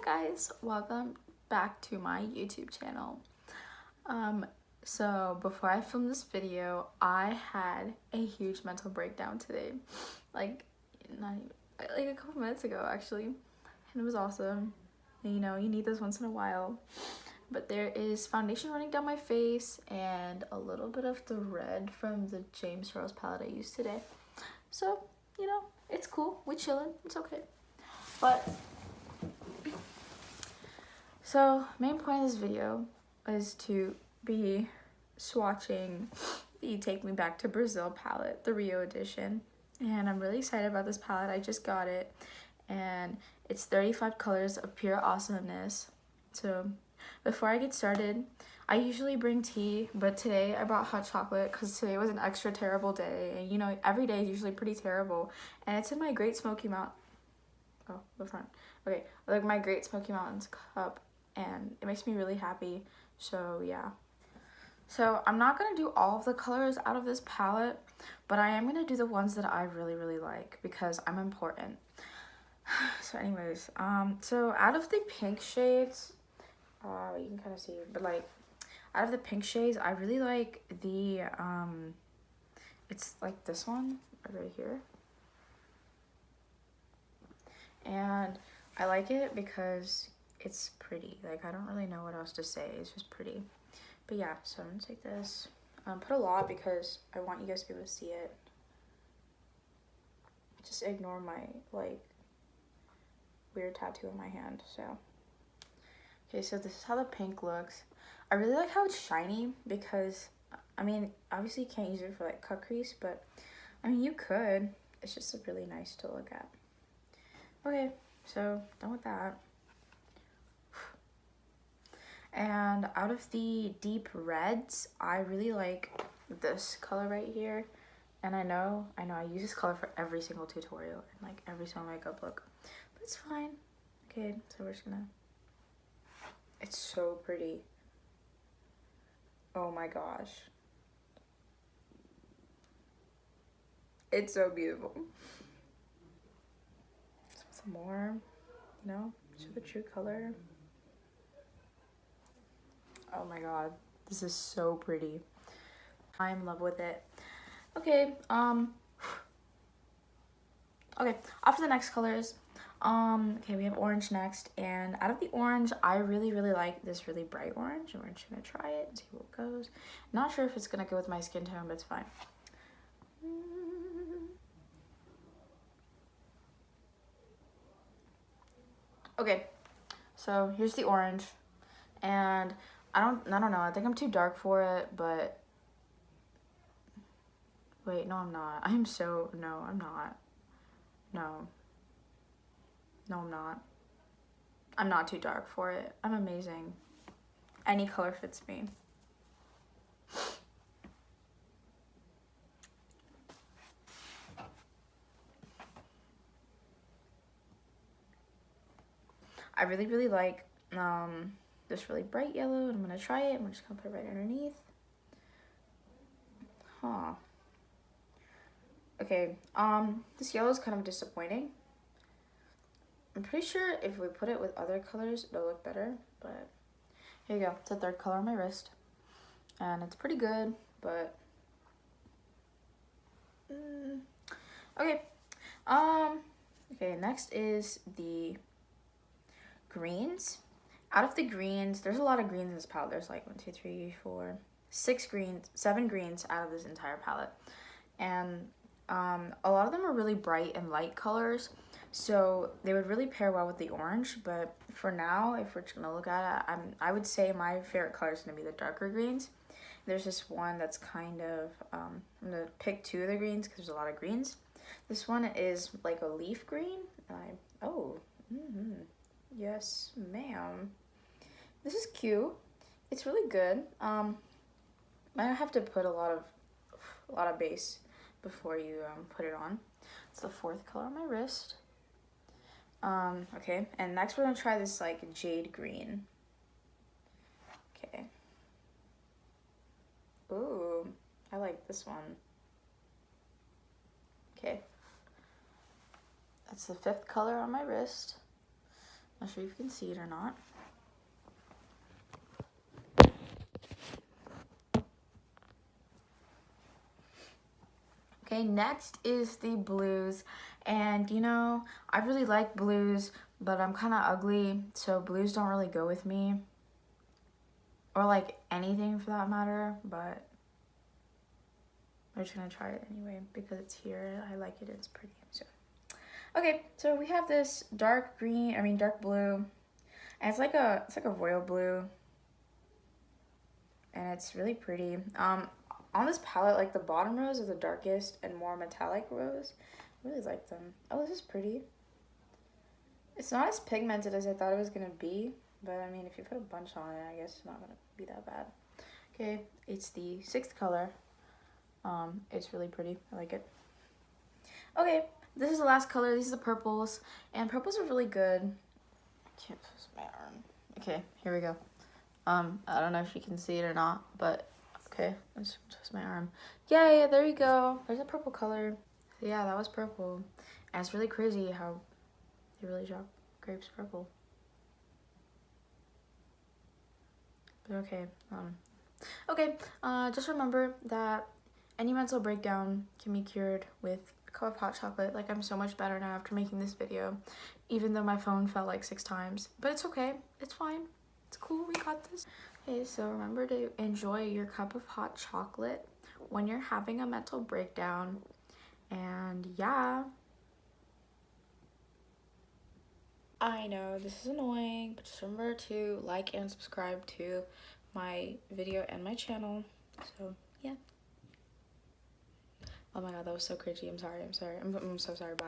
guys, welcome back to my YouTube channel. So before I filmed this video, I had a huge mental breakdown today, like not even, like a couple minutes ago actually, and it was awesome. You know, you need this once in a while. But there is foundation running down my face and a little bit of the red from the James Rose palette I used today. So, you know, it's cool. We chillin'. It's okay. But so main point of this video is to be swatching the Take Me Back to Brazil palette, the RIO edition. And I'm really excited about this palette. I just got it. And it's 35 colors of pure awesomeness. So before I get started, I usually bring tea, but today I brought hot chocolate because today was an extra terrible day. And you know, every day is usually pretty terrible. And it's in my Great Smoky Mountain. Oh, the front. Okay, like my Great Smoky Mountains cup. And it makes me really happy. So yeah. So I'm not going to do all of the colors out of this palette, but I am going to do the ones that I really like because I'm important. So anyways, so out of the pink shades, you can kind of see, but like out of the pink shades, I really like the, it's like this one right here. And I like it because it's pretty. Like, I don't really know what else to say. It's just pretty. But yeah, so I'm gonna take this. Put a lot because I want you guys to be able to see it. Just ignore my, like, weird tattoo on my hand, so. Okay, so this is how the pink looks. I really like how it's shiny because, I mean, obviously you can't use it for, like, cut crease, but, I mean, you could. It's just really nice to look at. Okay, so done with that. And out of the deep reds, I really like this color right here. And I know I use this color for every single tutorial and like every single makeup look, but it's fine. Okay, so we're just gonna, it's so pretty. Oh my gosh. It's so beautiful. Some more, you know, show the true color. Oh my god, this is so pretty. I'm in love with it. Okay, okay, after the next colors, okay, we have orange next, and out of the orange, I really like this really bright orange, and we're just gonna try it and see what goes. Not sure if it's gonna go with my skin tone, but it's fine. Okay, so here's the orange, and I don't know, I think I'm too dark for it, but wait, no I'm not. No, I'm not. No, I'm not. I'm not too dark for it. I'm amazing. Any color fits me. I really like this really bright yellow, and I'm gonna try it. I'm just gonna put it right underneath. Huh. Okay, this yellow is kind of disappointing. I'm pretty sure if we put it with other colors, it'll look better, but here you go. It's the third color on my wrist, and it's pretty good, but okay. Okay, next is the greens. Out of the greens, there's a lot of greens in this palette. There's like 1, 2, 3, 4, 6 greens, 7 greens out of this entire palette. And a lot of them are really bright and light colors, so they would really pair well with the orange. But for now, if we're just gonna look at it, I would say my favorite color is gonna be the darker greens. There's this one that's kind of, I'm gonna pick 2 of the greens because there's a lot of greens. This one is like a leaf green, and yes, ma'am. This is cute. It's really good. I have to put a lot of base before you put it on. It's the 4th color on my wrist. Okay, and next we're gonna try this like jade green. Okay. Ooh, I like this one. Okay. That's the 5th color on my wrist. Not sure if you can see it or not. Okay, next is the blues. And you know, I really like blues, but I'm kind of ugly, so blues don't really go with me. Or like anything for that matter, but I'm just gonna try it anyway because it's here. I like it, it's pretty. So okay, so we have this dark blue, and it's like a royal blue, and it's really pretty. On this palette, like the bottom rows are the darkest and more metallic rows. I really like them. Oh, this is pretty. It's not as pigmented as I thought it was gonna be, but I mean, if you put a bunch on it, I guess it's not gonna be that bad. Okay, it's the 6th color. It's really pretty. I like it. Okay, this is the last color. These are the purples, and purples are really good. I can't twist my arm. Okay, here we go. I don't know if you can see it or not, but okay, let's twist my arm. Yeah, there you go. There's a purple color. Yeah, that was purple. And it's really crazy how they really drop grapes purple. But okay, just remember that any mental breakdown can be cured with a cup of hot chocolate. Like, I'm so much better now after making this video, even though my phone fell like 6 times. But it's okay. It's fine. It's cool. We got this. Okay, so remember to enjoy your cup of hot chocolate when you're having a mental breakdown. And yeah. I know this is annoying, but just remember to like and subscribe to my video and my channel. So yeah. Oh my god, that was so cringy. I'm sorry. I'm so sorry. Bye.